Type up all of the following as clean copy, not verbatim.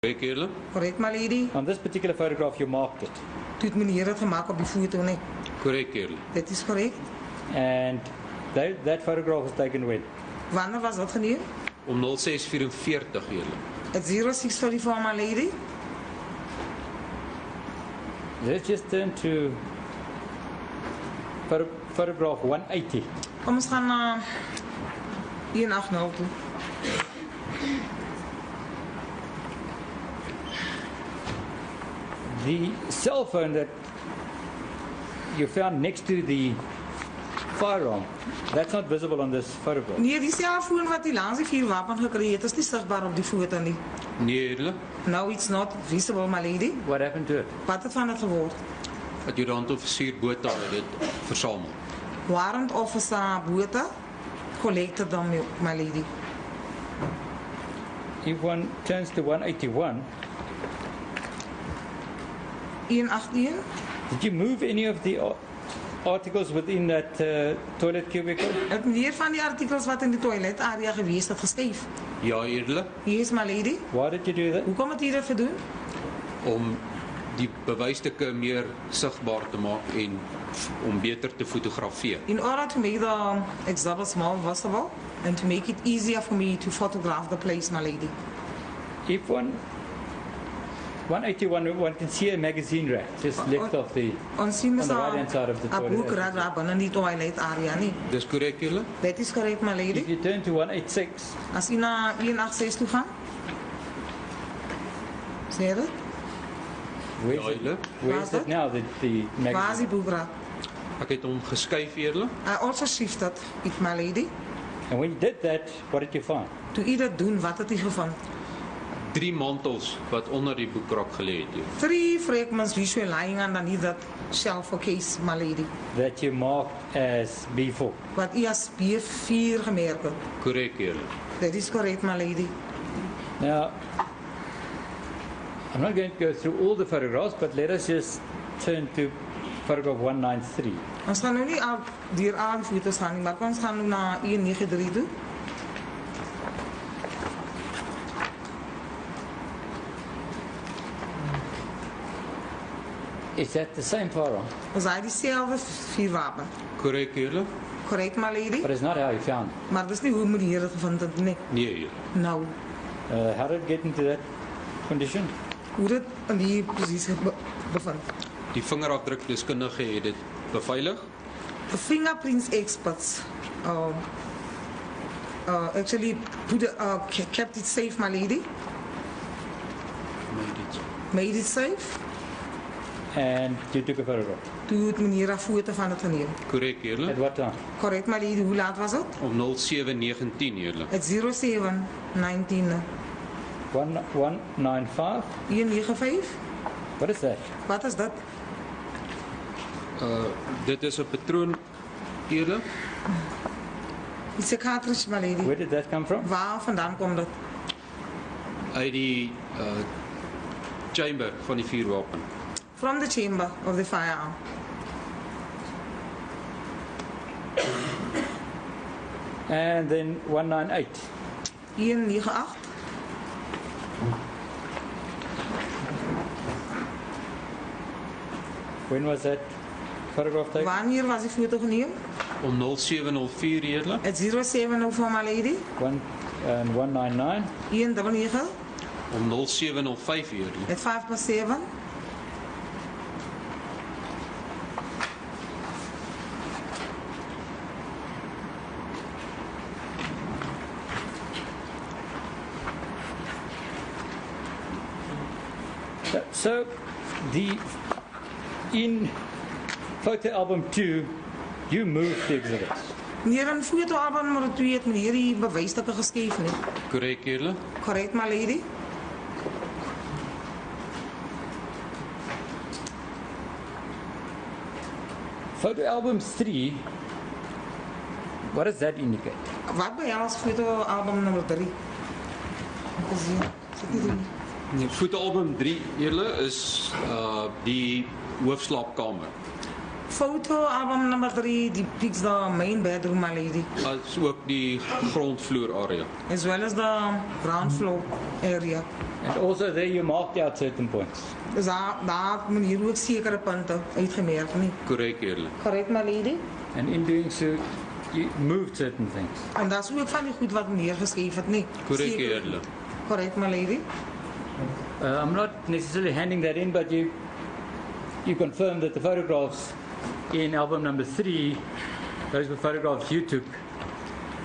Correct, eerlijk? Correct, my lady. On this particular photograph, you marked it. Toe het meneer het gemaakt op die foto, nee. Correct, eerlijk. Dit is correct. And that photograph was taken when? Wanneer was dat geneem? Om 06:44, eerlijk. At 06:44, my lady. Let's just turn to photograph 180. Kom ons gaan naar 180 toe. The cell phone that you found next to the firearm, that's not visible on this photograph. Nee, die selfoon wat die langs die vuurwapen gekry het, is nie sigbaar op die foto nie. Nee, eerlijk. No, it's not visible, my lady. What happened to it? Wat het van het geword? Adjudant-offisier Botha het dit versamel. Warrant officer Botha collected them, my lady. If one turns to 181, 181. did you move any of the articles within that toilet cubicle? Het meneer van die artikels wat in die toilet area geweest het geskuif. Ja, eerlijk. Yes, my lady. Why did you do that? Hoekom het jy dit gedoen? Om die bewysstukke meer sigbaar te maak en om beter te fotografeer. In order to make the exhibits more visible and to make it easier for me to photograph the place, my lady. If 181, one can see a magazine rack just left off the Ons sien on the right-hand side of the a book toilet. rack daar binne die toilet area nie. Dis correct, eerlijk? That is correct, my If lady. you turn to 186, As jy na 186 toe gaan, sê jy dit? where's Ja, it, eerlijk. where is it now, the Waar is magazine? die boekrak? Ek het hom geskuif, eerlijk. I also shifted it, my lady. And when you did that, what did you find? Toe jy dit doen, wat het jy gevind? 3 mantels wat onder die boekrak gelê het. Eerlijk. 3 fragments visually lying underneath that shelf or case, my lady. That you marked as B4. Wat jy as B4 gemerk het. Correct, eerlijk. That is correct, my lady. Now, I'm not going to go through all the photographs, but let us just turn to photograph 193. Ons gaan nou nie al deur al die foto's gaan nie, maar ons gaan nou na 193 toe. Is that the same firearm? Ons hy dieselfde vuurwapen. Correct, eerlijk. Correct, my lady. But it's not how you found it. Maar dis nie hoe meneer dit gevind het nie. Nee, eerlijk. Nou, How did it get into that condition? hoe dit in die posisie bevind. Die vingerafdrukdeskundige het dit beveilig. The fingerprints experts actually kept it safe, my lady. Made it safe. And you took a photograph. Toe het meneer 'n foto van het geneem. Correct, eerlijk. At what time? Correct, my lady. Hoe laat was het? Om 07:19, eerlijk. At 07:19. 195? 195. What is that? Wat is dit? Dit is 'n patroon, eerlijk. It's a cartridge, my lady. Where did that come from? Waar vandaan komt dat? Uit die chamber van die vuurwapen. From the chamber of the firearm. And then 198. 198. When was that photograph taken? Wanneer was die foto geneem? Om 07:04, eerlijk. At 07:04, my lady. 199. 199. Om 07:05, eerlijk. At 5:07. So, in photo album 2, you moved the exhibits. Meneer, in fotoalbum nummer 2 het meneer die bewysstukke geskuif nie. Correct, eerlijk. Correct, my lady. Photo album 3, what does that indicate? Wat behels fotoalbum nummer 3? Fotoalbum 3, eerlijk, is die hoofslaapkamer. Photo album number 3 depicts the main bedroom, my lady, as ook die grondvloer area. as well as the ground floor area. And also there you marked out certain points. Dus daar moet hier ook sekere punte uitgemerkt, nie? Korrek, eerlik. Correct, my lady? And in doing so, you moved certain things. En dat is ook van die goed wat meneer geschreven het, nie? Korrek, Seker- eerlik. Correct, my lady? I'm not necessarily handing that in, but you confirm that the photographs in album number 3, those were photographs you took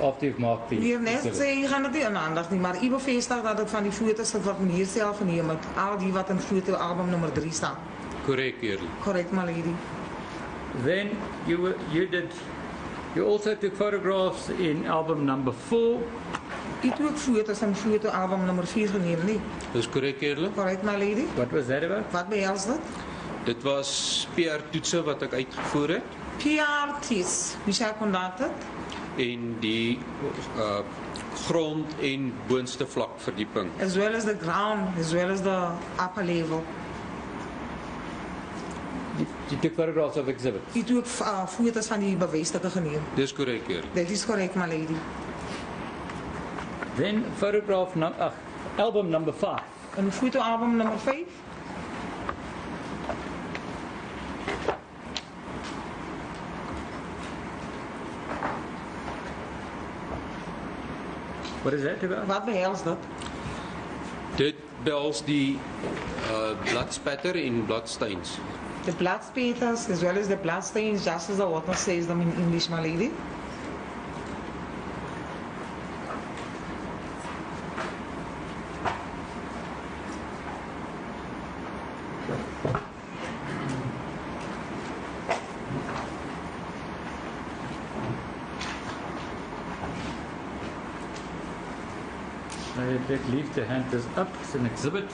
after you've marked the Meneer net exhibit. sê, je gaat het niet in aandacht nie, maar u bevestigt dat het van die foto's is wat meneer zelf geneem het. Al die wat in foto album nummer 3 staat. Korrek, eerlik. Correct, my lady? Then you also took photographs in album number 4. U het ook foto's in foto album nummer 4 geneem, nie? Dis korrek, eerlik. Correct, my lady? What was that about? Wat behels dit? Dit was PR-toetse wat ek uitgevoer het PRT's. Wie sy conduct het? en die grond en boonste vlak verdieping. As well as the ground, as well as the upper level. You took photographs of exhibits. U het ook foto's van die bewijsstukke geneem. Dis korrek, eerlik. That is correct, my lady. Then album number 5. In foto album nummer 5. What is that about? Wat behels dit? Dit behels die bladdspatter en bladsteins. The blood spatters as well as the blood stains, just as the author says them in English, my lady. I beg leave to hand this up as an exhibit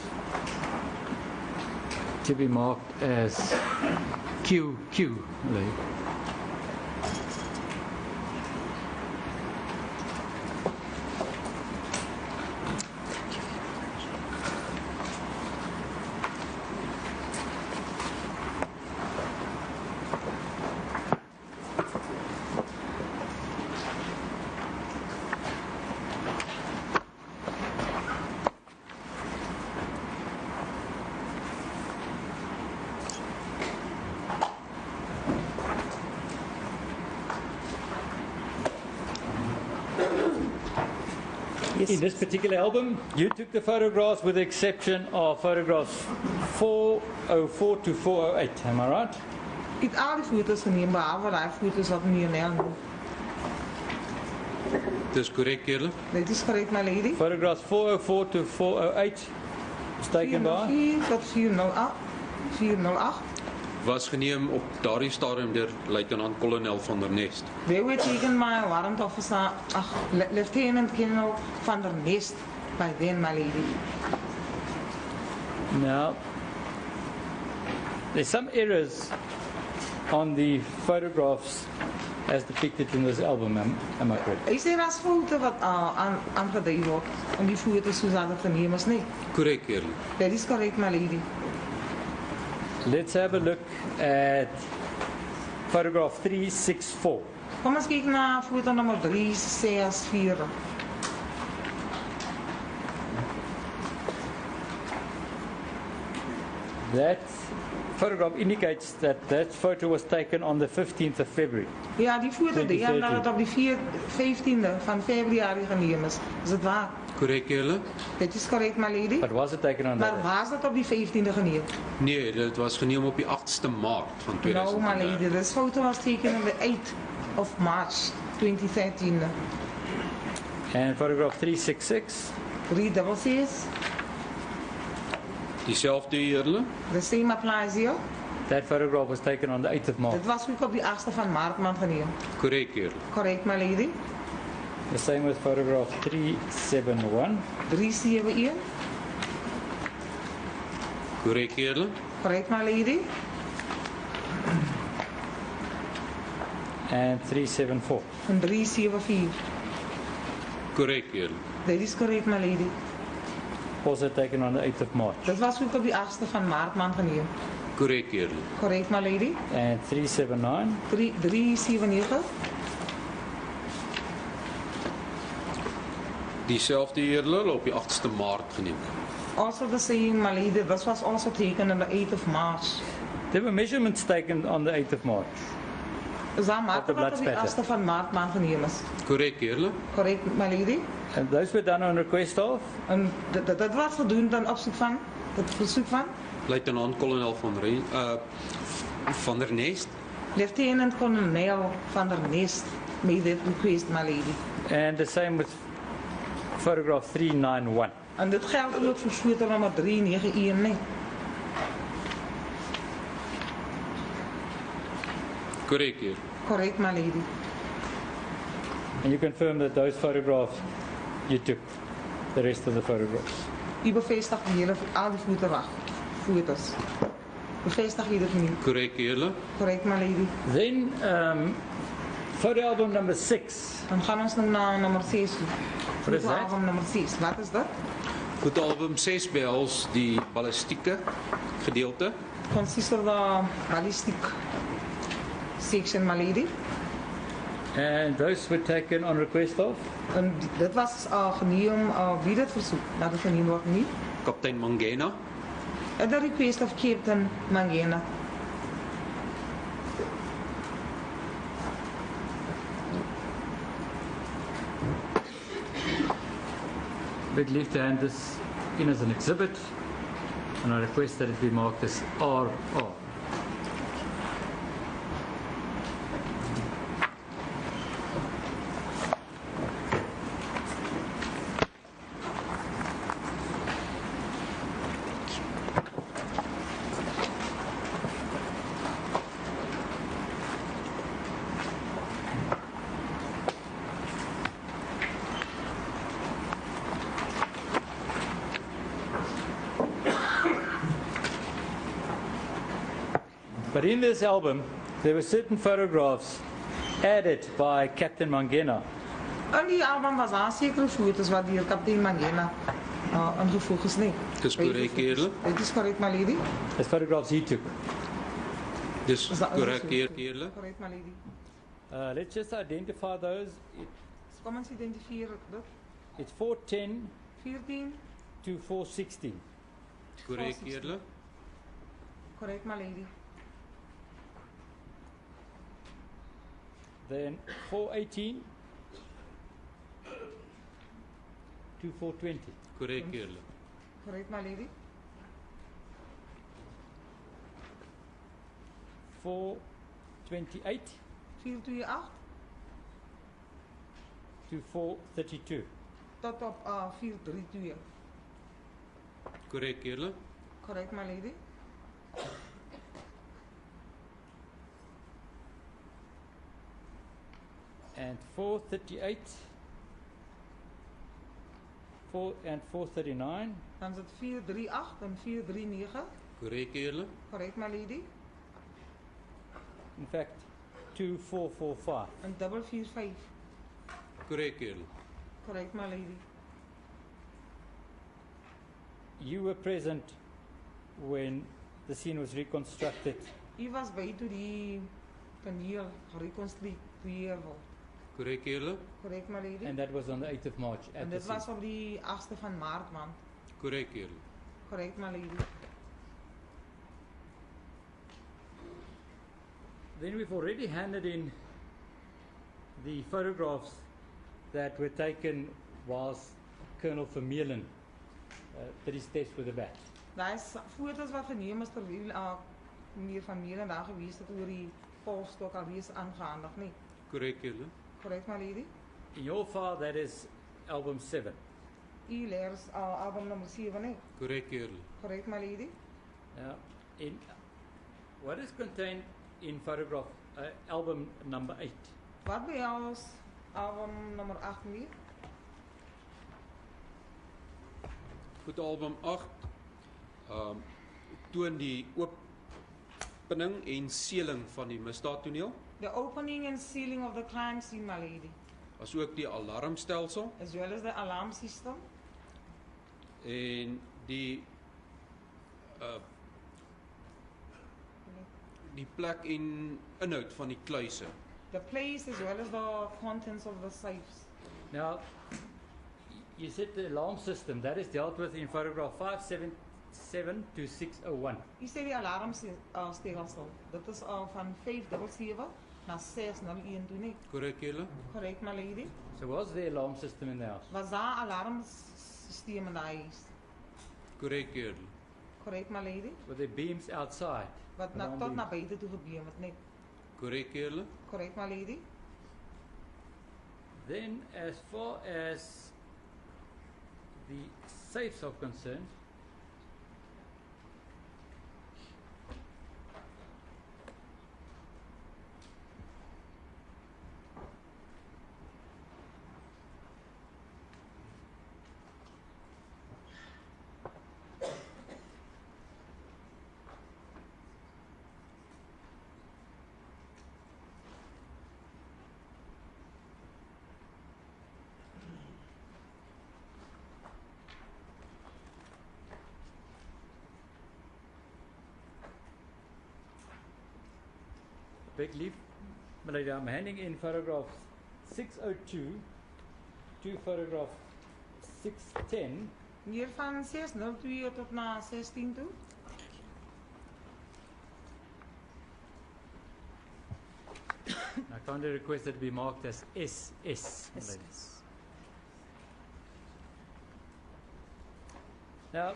to be marked as QQ. In this particular album, you took the photographs with the exception of photographs 404 to 408, am I right? Ik heb al die foto's geneem, behalve die foto's wat meneer Nel noemt. Dis korrek, eerlik. That is correct, my lady. Photographs 404 to 408 was taken by? 404 tot 408. 408. Was geneem op daardie stadium deur luitenant-kolonel van der Nest. They were taken by a warrant officer, Lieutenant Colonel van der Nest, by then, my lady. Now, there's some errors on the photographs as depicted in this album, am I correct? Is er as foto wat aangedui word in die foto's soos dat geneem is, nie? Korrek, eerlik. That is correct, my lady. Let's have a look at photograph 364. Kom ons kyk na foto nummer 364. That photograph indicates that that photo was taken on the 15th of February. Ja, die foto die en dat het op die 15e van Februarie geneem is. Is dit waar? Korrek, eerlik. That is correct, my lady. But was it taken on that Maar day? was dat op die 15e geneem? Nee, dit was geneem op die 8ste Maart van No, 2000. my lady. This photo was taken on the 8th of March 2013. And photograph 366? 366. Dieselfde, eerlik. The same applies here. That photograph was taken on the 8th of March. Dit was ook op die 8e van Maart maand geneem. Korrek, eerlik. Correct, my lady. The same with photograph 371. 371. Korrek, eerlik. Correct, my lady. And 374. En 374. Korrek, eerlik. That is correct, my lady. Also taken on the 8th of March. Dit was ook op die 8e van Maart maand geneem. Korrek, eerder. Correct, my lady. And 379. 379. Diezelfde eerder op die 8ste Maart geneem. Also the same, my lady. This was also taken on the 8th of March. There were measurements taken on the 8th of March. Is dat maat the wat op die blood 8ste van Maart maand geneem is? Korrek, eerder. Correct, my lady. And those were done on request of? En dat was gedoen dan opzoek van, het verzoek van Luitenant-kolonel van der Nest. Lieutenant-kolonel van der Nest made that request, my lady. And the same with photograph 391. En dit geldt ook voor shooter nummer 391, nee. Korrek, eerder. Correct, my lady. And you confirm that those photographs you took, the rest of the photographs? U bevestigt die hele, al die foto's. Bevestig je dat niet? Korrek, eerder. Correct, my lady. Then photo album number 6. Dan gaan ons nu naar nummer 6. Wat is dat? Fotoalbum nummer 6. Wat is dat? Fotoalbum 6 behels die ballistieke gedeelte. Consists of the ballistic section, my lady. And those were taken on request of? En dit was geneem, wie dit verzoek? Dat het geneem wordt niet. Kaptein Mangena. At the request of Captain Mangena. Big leave to hand this in as an exhibit, and I request that it be marked as RR. But in this album, there were certain photographs added by Captain Mangena. In die album was daar sekere foto's wat deur kaptein Mangena ingevoeg is, nee. Dis korrek, eerder. Dit is correct, my lady. As photographs he took. Dis korrek, eerder. Correct, my lady. Let's just identify those. Kom ons identificeer dit. It's 410 14, to 416. Korrek, eerder. correct, my lady. Then 418 to 420. Korrek, eerder. Correct, my lady. 428 428 to 432. tot op 432. Korrek, eerder. Correct, my lady. And 438 and 439 Dan is het 438 en 439. Korrek, eerder. Correct, my lady. in fact 2445. En 445. Korrek, eerder. Correct, my lady. You were present when the scene was reconstructed. U was bij toe die toneel gereconstrueerd wordt. Korrek, eerder. Correct, my lady. And that was on the 8th of March En at the dit was scene. op die 8e van maart, man. Korrek, eerder. Correct, my lady. Then we've already handed in the photographs that were taken whilst Colonel Vermeulen did his test with the bat. Daar is foto's wat geneem is terwijl meneer Van Meulen daar geweest het oor die polstok alweer aangehandig, nee. Korrek, eerder. Correct, my lady. In your file, that is album 7. U leers album nummer 7, nee. Korrek, eerder. Correct, my lady. Now, in what is contained in photograph album number 8? Wat bij ons album nummer 8 meer? Goed, album 8 toon die opening en sealing van die misdaadtoneel, The opening and sealing of the crime scene, my lady. asook die alarmstelsel As well as the alarm system. en die Die plek en inhoud van die kluise. The place as well as the contents of the safes. Now, you said the alarm system, that is dealt with in photograph 577 to 601. U sê die alarmstelsel. Dit is van 577 na 601 toe nie. Korrek julle? Correct, my lady? So was there alarm system in the house? Was daar alarmsysteem in die huis? Korrek julle? Correct, my lady? Were there beams outside? Wat Alarm tot beams? na buite toe gebleem het, nie. Korrek julle? Correct, my lady? Then, as far as the safes are concerned, big leaf, my lady, I'm handing in photograph 602 to photograph 610. Hier van 602 tot na 16 toe. I kindly request that it be marked as SS, my lady. Now,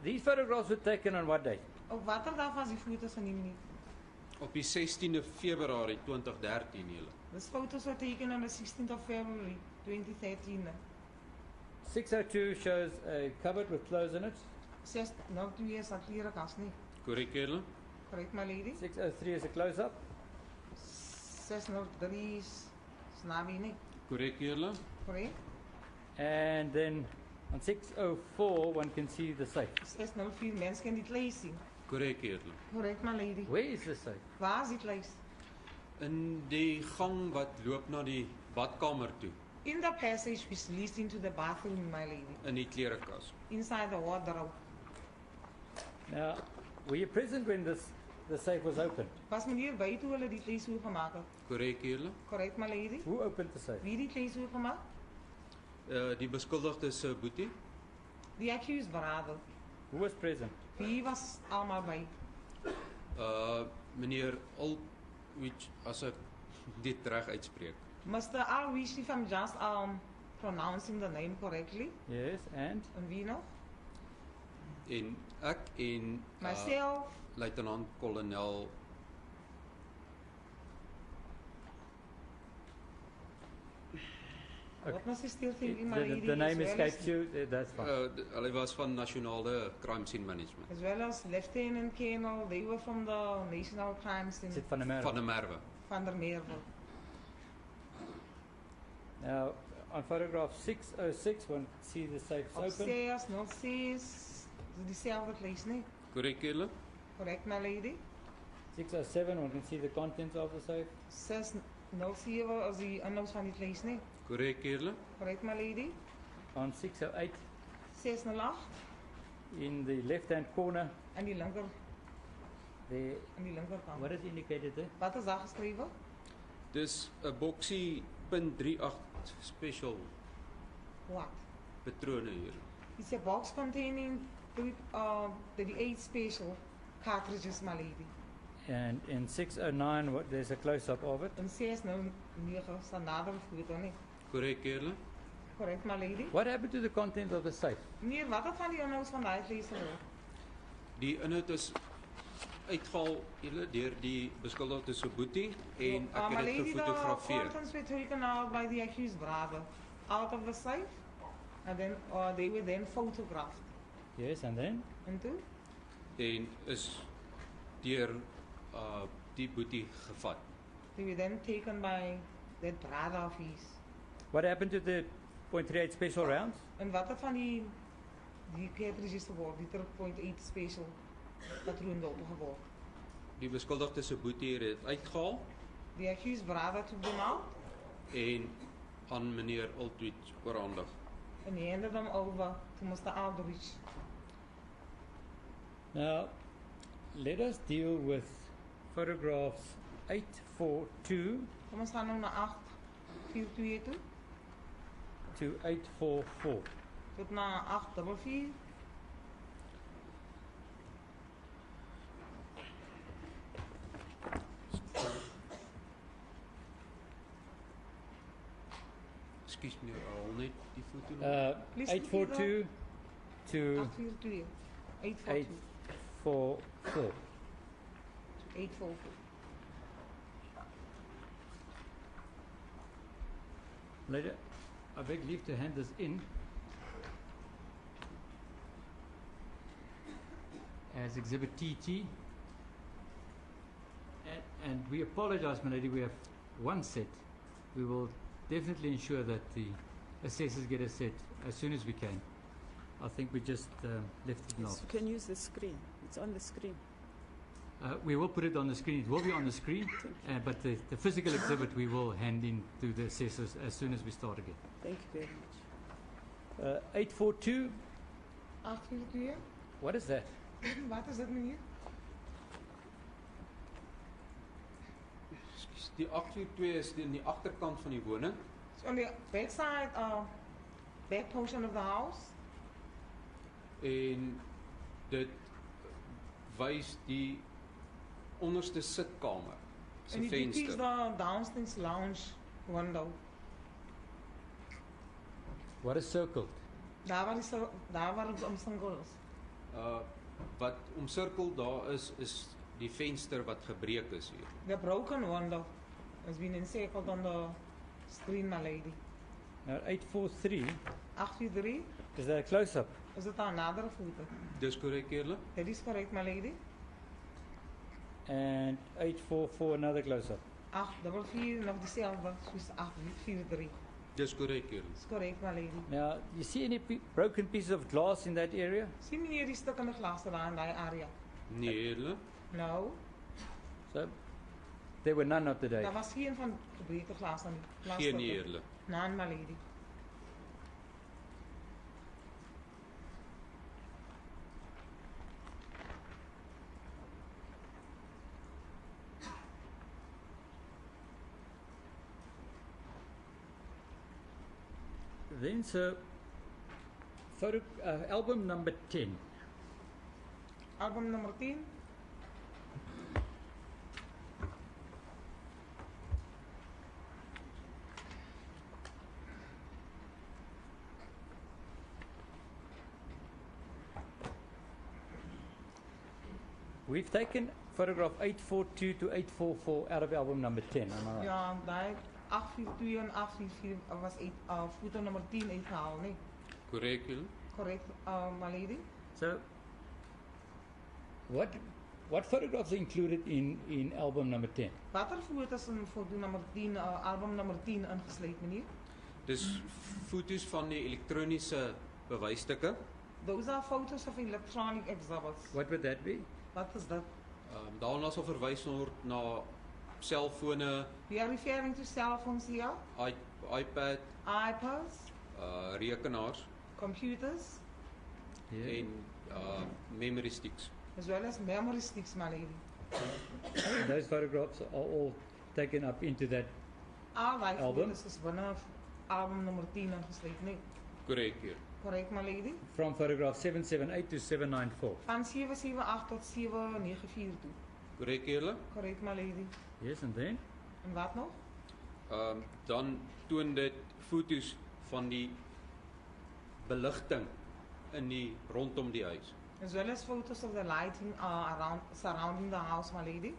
these photographs were taken on what date? Op watter dag was die foto's geneem nie? Op die 16de Februarie 2013 julle. This photos were taken on the 16th of February 2013. 602 shows a cupboard with clothes in it. 602 is 'n klerekas nie. Korrek julle? Correct, my lady? 603 is a close-up. 603 is naby nie. Korrek julle? Correct? And then on 604, one can see the safe. 604 mense kan dit lees sien. Korrek julle. Correct, my lady? Where is the safe? Waar is dit lees? In die gang wat loop na die badkamer toe, In the passage which leads into the bathroom, my lady. in die klerekas. Inside the wardrobe. Now, were you present when the safe was opened? Was meneer by toe hulle die lees oopgemaak het? Korrek julle? Correct, my lady? Who opened the safe? Wie het die lees oopgemaak? Die beskuldigde se boetie, The accused brother. Who was present? Wie was almal by? meneer Alwich, as ek dit reg uitspreek. Mr. Alwich, if I'm just pronouncing the name correctly. Yes, and? En wie nog? En ek en Myself. luitenant-kolonel What must you still think, my lady? The name as well escapes as- you, that's fine. hulle was van nasionale crime scene management. As well as Lieutenant Colonel, they were from the National Crime Scene. Is it van der Merwe? Van der Merwe. Van der Merwe. Now, on photograph 606, one can see the safes Op open. 606, is dieselfde place, nie? Korrek julle? Correct, my lady? 607, one can see the contents of the safe. 607 is die inhouds van die place, nie? Korrek julle? Correct, my lady? On 608, 608, in the left-hand corner, aan die linker, there, aan die linkerkant. what is indicated there? Wat is daar geskrywe? Dis 'n boksie .38 special What? patrone hier. It's a box containing 38 special cartridges, my lady. And in 609, there's a close-up of it. En 609 staan nader foto, nie? Korrek julle? Correct, my lady? What happened to the contents of the safe? Meneer, wat het van die inhouds van daai vlees geword? Die inhoud is uitgehaal julle deur die beskuldigde se boetie en ek my het dit lady, the gefotografeer. contents were taken out by the accused brother out of the safe, and then they were then photographed. Yes, and then? En toe? En is deur die boetie gevat. They were then taken by that brother of his. What happened to the .38 special rounds? En wat het van die cartridges geword, die 3.8 special patroondopen geword? Die beskuldigde se boetie het dit uitgehaal The accused brother took them out en aan meneer Altwich oorhandig. and he handed them over to Mr. Aldrich. Now, let us deal with photographs 842 Kom ons gaan nou na 842 toe. to 844. Tot na 844. Ekskuus meneer, al net die foto. Please 842 to 842. 842. 844. 844. Later, I beg leave to hand this in as Exhibit TT. And we apologize, my lady, we have one set. We will definitely ensure that the assessors get a set as soon as we can. I think we just left it Yes, off. you can use the screen. It's on the screen. We will put it on the screen. It will be on the screen, but the physical exhibit we will hand in to the assessors as soon as we start again. Thank you very much. 842, 842. what is that? Wat is dit meneer? Ekskuus, die 842 is in die agterkant van die woning. It's on the backside, back portion of the house. En dit wys die onderste sitkamer se En die is venster. the downstairs lounge window. What is circled? Daar waar het omsingel is. Wat omsirkel daar is die venster wat gebreek is hier. The broken window has been encircled on the screen, my lady. Now 843, 843, is that a close-up? is dit 'n nadere foto? Dis korrek eerlik? That is correct, my lady. And 844, another close-up. 844 nog dieselfde soos 843. Dis korrek eerlik. Is correct, my lady. Now, you see any broken pieces of glass in that area? Sien meneer die stukkende glas daar in daai area? Nee eerlik. No, So, there were none of the day. daar was geen van gebreekte glas aan die Geen glasstukke. nie eerlik. None, my lady. Then, sir, album number 10. Album nummer 10. We've taken photograph 842 to 844 out of album number 10. Am I right? Ja, daai 842 en 844 was foto nummer 10 uitgehaal, nee. Korrek eerlik. Correct, my lady. So, what photographs are included in album number 10? Watter foto's in foto nummer 10, album nummer 10 ingesluit, meneer? Dis foto's van die elektroniese bewysstukke. Those are photos of electronic exhibits. What would that be? Wat is dit? Daarna sal verwys word na selfone, We are referring to cell phones here, iPad, iPads, rekenaars computers, Yeah. en memory sticks. as well as memory sticks, my lady. Those photographs are all taken up into that. Al die Album? foto's is binne album nummer 10 ingesluit, nee. Korrek eerlik. Correct, my lady. From photograph 778 to 794. Van 778 tot 794 toe. Korrek eerlik. Correct, my lady. Yes, and then? En wat nog? Dan toon dit foto's van die beligting in die rondom die huis. As well as photos of the lighting surrounding the house, my lady.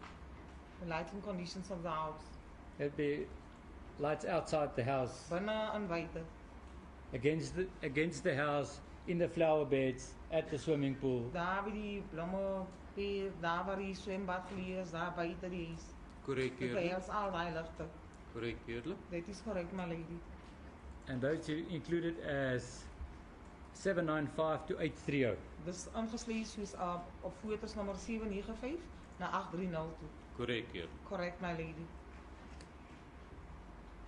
The lighting conditions of the house. There'd be lights outside the house, Binne en buite. against the house, in the flower beds, at the swimming pool. Daar by die blomme, daar waar die swembad geleë is, daar buite die huis. Korrek Dit eerlik. behels al daai ligte. Korrek eerlik. That is correct, my lady. And those are included as 795 to 830. Dis ingesluit soos op fotos nommer 795 na 830 toe. Korrek eerlik. Correct, my lady.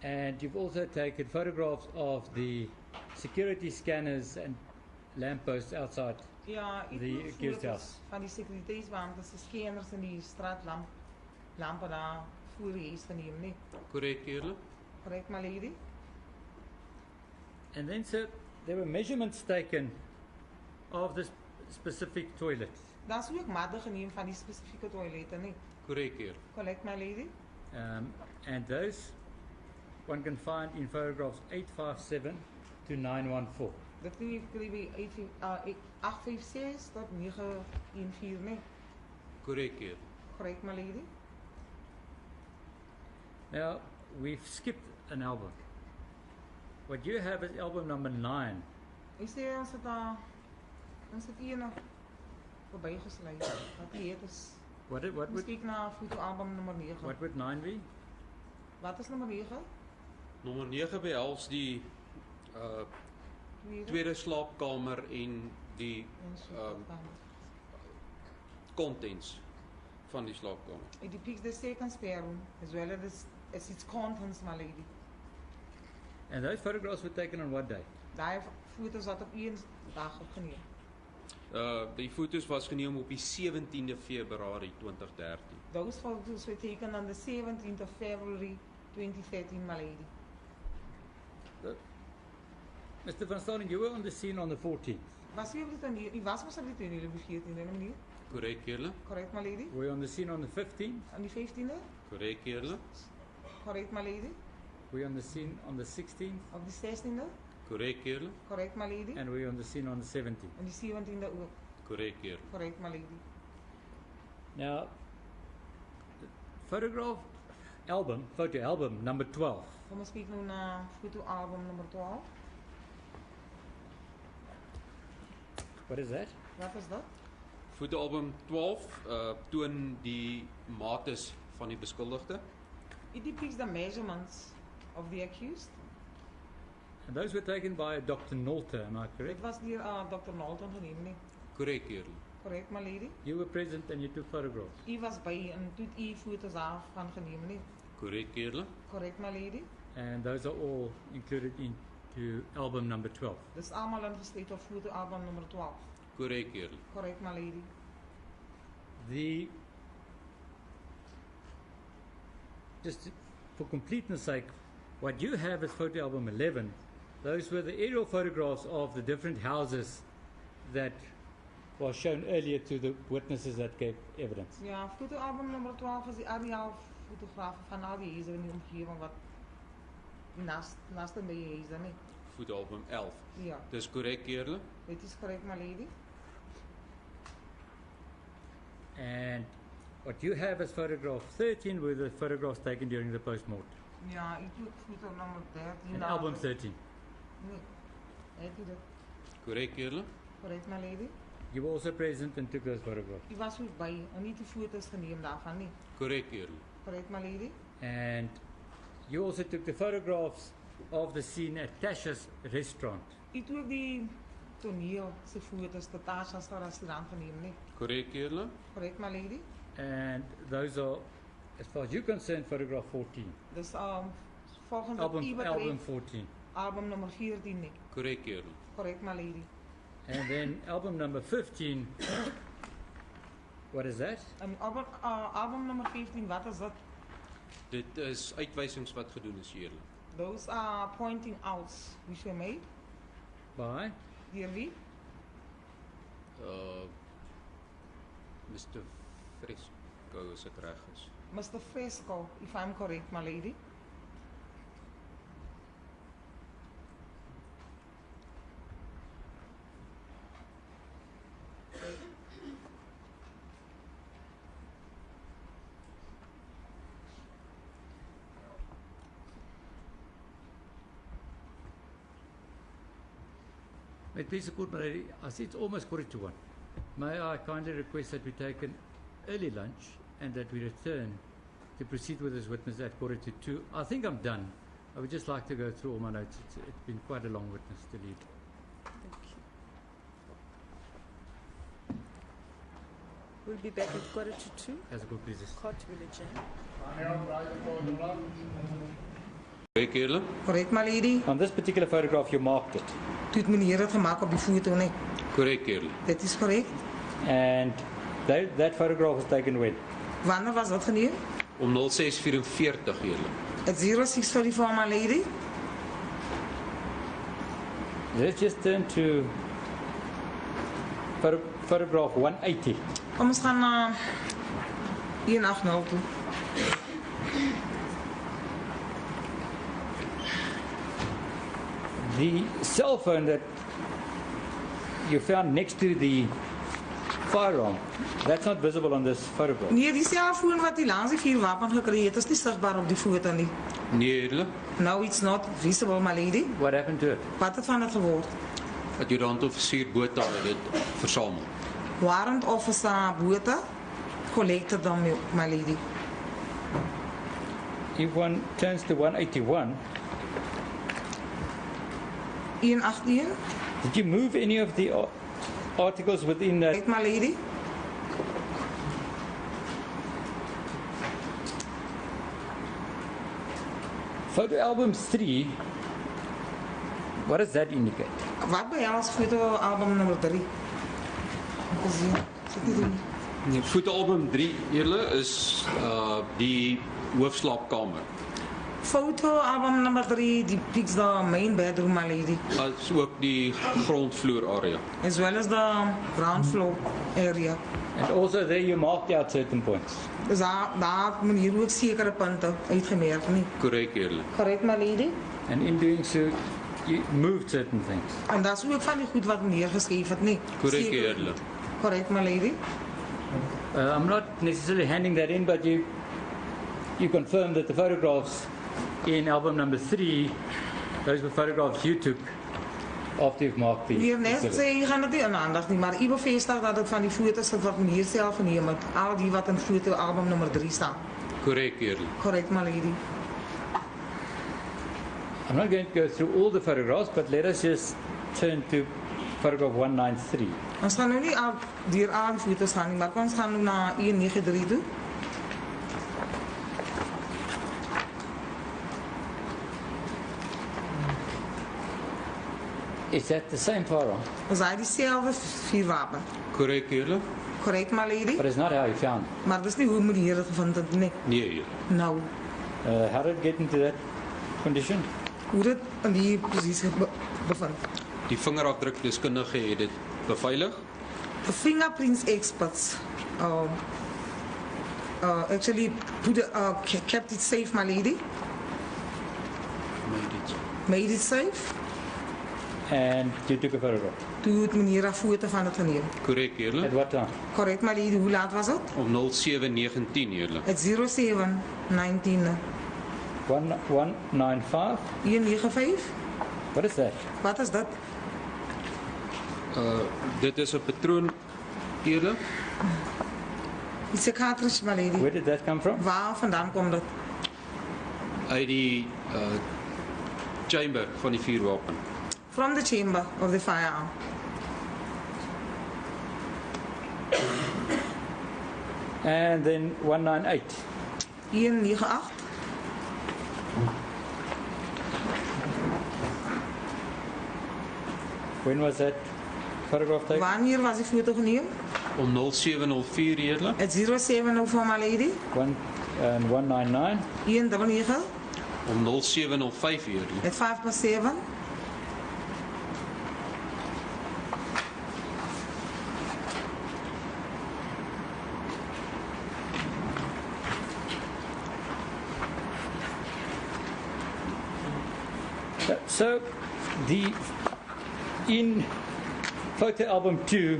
And you've also taken photographs of the security scanners and lampposts outside. Ja, ek Die het accused foto's house. van die sekuriteitsbeamptes, die skanners in die straatlamp lampe daar voor die huis geneem nie. Korrek eerlik. Correct, my lady? And then, sir, there were measurements taken of this specific toilet. Daar is ook matte geneem van die spesifieke toilette nie. Korrek eerlik. Correct, my lady? And those one can find in photographs 857 to 914. Dit kan jy kry by 856 tot 914 nie. Korrek eerlik. Correct, my lady? Now, we've skipped an album. What you have is album number 9. Ek sê ons het een voorbij gesluit. Wat die het is. What Ons would kyk na fotoalbum nummer 9. what would 9 be? Wat is nummer 9? Nommer 9 behels die tweede slaapkamer en die contents van die slaapkamer. It depicts the second spare room as well as its contents, my lady. And those photographs were taken on what day? Daai foto's wat op een dag opgeneem. Die foto's was geneem op die 17de Februarie 2013. Those photos were taken on the 17th of February 2013, my lady. Mr. Van Staden, you were on the scene on the 14th. Was u op die toneel? U was mos op die toneel op die 14de, meneer? Korrek eerlik. Correct, my lady? Were you on the scene on the 15th? On die 15de? Korrek eerlik. Correct, my lady? Were you on the scene on the 16th? Op die 16de? Korrek eerlik. Correct, my lady? And were you on the scene on the 17th? On die 17de ook. Korrek eerlik. Correct, my lady? Now, the photo album number 12. Kom ons kyk nou na fotoalbum nummer 12. What is that? Wat is dat? Fotoalbum 12 toon die mates van die beskuldigde. It depicts the measurements of the accused. And those were taken by Dr. Nolter, am I correct? Dit was deur Dr. Nolton geneem nie. Korrek eerlik. Correct, my lady? You were present and you took photographs. U was by en toe het u foto's daarvan geneem nie. Korrek eerlik. Correct, my lady? And those are all included into album number 12. Dis almal ingesluit op fotoalbum nummer 12. Korrek eerlik. Correct, my lady? Just for completeness sake, what you have is photo album 11. Those were the aerial photographs of the different houses that was shown earlier to the witnesses that gave evidence. Ja, fotoalbum nummer 12 is die aeriaal fotograaf van al die huise in die omgewing wat naast by die huise nie. Fotoalbum 11. Ja, Dis korrek eerlik. dit is correct, my lady? And what you have is photograph 13 were the photographs taken during the post-mortem. Ja, ek het foto nummer 13. And album 13. Nee, ek het dit. Korrek eerlik. Correct, my lady? You were also present and took those photographs. U was ook by en nie die foto's geneem daarvan nie. Korrek eerlik. Correct, my lady? And you also took the photographs of the scene at Tasha's restaurant. U het ook die toneel se foto's te Tasha's restaurant geneem nie. Korrek eerlik. Correct, my lady? And those are, as far as you're concerned, photograph 14. Dus volgens wat u Album betreft, 14. album nummer 14 nie. Korrek eerlik. Correct, my lady? And then album number 15, what is that? Album nummer 15, wat is dat? Dit is uitwysings wat gedoen is eerlik. Those are pointing outs which were made. By? Deur wie? Mr. Fresco as ek reg is. Mr. Fresco, if I'm correct, my lady. May it please the court, my lady, I see it's almost 1:45. May I kindly request that we take an early lunch and that we return to proceed with this witness at 1:45. I think I'm done. I would just like to go through all my notes. It's been quite a long witness to lead. Thank you. We'll be back at 1:45. As a court pleases. Court will adjourn. Korrek eerlik. Correct, my lady. On this particular photograph, you marked it. Toe het meneer het gemaak op die foto nie. Korrek eerlik. Dit is correct. And that photograph was taken when? Wanneer was dat geneem? Om 06:44 eerlik. At 06:44, my lady. Let's just turn to photograph 180. Kom ons gaan na 180 toe. The cell phone that you found next to the firearm, that's not visible on this photograph. Nee, die selfoon wat die langs die vuurwapen gekry het, is nie sigbaar op die foto nie. Nee eerlik. No, it's not visible, my lady. What happened to it? Wat het van dit geword? Adjutant-offisier Botha het dit versamel. Warrant officer Botha collected them, my lady. If one turns to 181, 181, did you move any of the articles within that? right, my lady. Photo album 3, what does that indicate? Wat behels foto album nummer 3? Sit nie doen. Nee, fotoalbum 3 eerlik is die hoofslaapkamer. Foto album number 3 depicts the main bedroom, my lady, As ook die grondvloer area. as well as the ground floor area. And also there you marked out certain points. Dus daar het men hier ook sekere punte uitgemerk, nie? Korrek eerlik. Correct, my lady. And in doing so, you moved certain things. En dat is ook van die goed wat meneer geskryf het, nie? Korrek Sekere- eerlik. Correct, my lady. I'm not necessarily handing that in, but you confirm that the photographs in album number 3, those were photographs you took after you've marked the Meneer net exhibit. sê, jy gaan dit nie in aandag nie, maar u bevestig dat dit van die foto's is wat meneer self geneem het, al die wat in foto album nummer 3 staan. Korrek eerlik. Correct, my lady. I'm not going to go through all the photographs, but let us just turn to photograph 193. Ons gaan nou nie al deur al die foto's gaan nie, maar kom ons gaan nou na 193 toe. Is that the same firearm? Is hy dieselfde vuurwapen? Korrek eerlik. Correct, my lady. But it's not how you found it. Maar dis nie hoe meneer dit gevind het nie. Nee eerlik. Nou, How did it get into that condition? hoe dit in die posisie bevind. Die vingerafdrukdeskundige het dit beveilig. The fingerprints experts actually kept it safe, my lady. Made it safe. And you took a photograph. Toe het meneer 'n foto van dit geneem. Korrek eerlik. At what time? Correct, my lady. Hoe laat was dit? Om 07:19 eerlik. At 07:19. 195? 195. What is that? Wat is dit? Dit is 'n patroon eerlik. It's a cartridge, my lady. Where did that come from? Waar vandaan kom dit? Uit die chamber van die vuurwapen. From the chamber of the firearm. And then 198. 198. When was that photograph taken? Wanneer was die foto geneem? Om 07:04 eerlik. At 07:04, my lady. 199. 199. Om 07:05 eerlik. At 5:07. So, in photo album 2,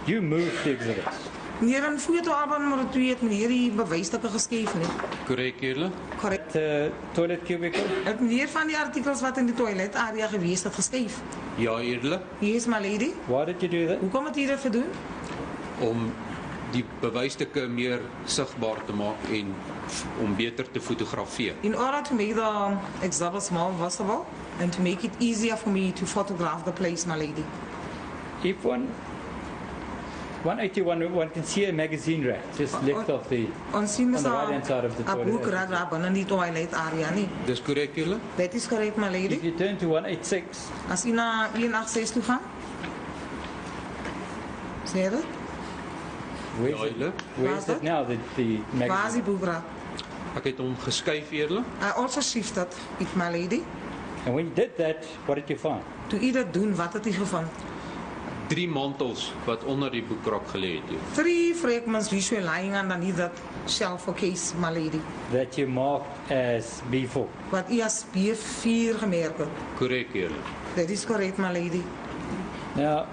you moved the exhibits. Meneer in fotoalbum nummer 2 het meneer die bewysstukke geskryf nie. Korrek eerlik. Correct. The toilet cubicle. Het meneer van die artikels wat in die toilet area gewees het geskryf. Ja eerlik. Yes, my lady. Why did you do that? Hoekom het jy dit gedoen? Om die bewysstukke meer sigbaar te maak en om beter te fotografeer. In order to make the exhibits more visible and to make it easier for me to photograph the place, my lady. If 181, one can see a magazine rack just left off the Ons sien on the right-hand side of the a boek toilet. raak daar binne die toilet area nie. Dis korrek eerlik. That is correct, my If lady. you turn to 186, As jy na 186 toe gaan. Sê dit? where's Ja it, eerlik. where Waar is is it dat? now, the Waar is die magazine? boek raak? Ek het hom geskuif eerlik. I also shifted it, my lady. And when you did that, what did you find? Toe u dit doen, wat het u gevind? 3 mantels wat onder die boekrak gelê het. 3 fragments which were lying underneath that shelf or case, my lady. That you marked as B4. Wat u as B4 gemerk het. Korrek eerlik. That is correct, my lady. Now,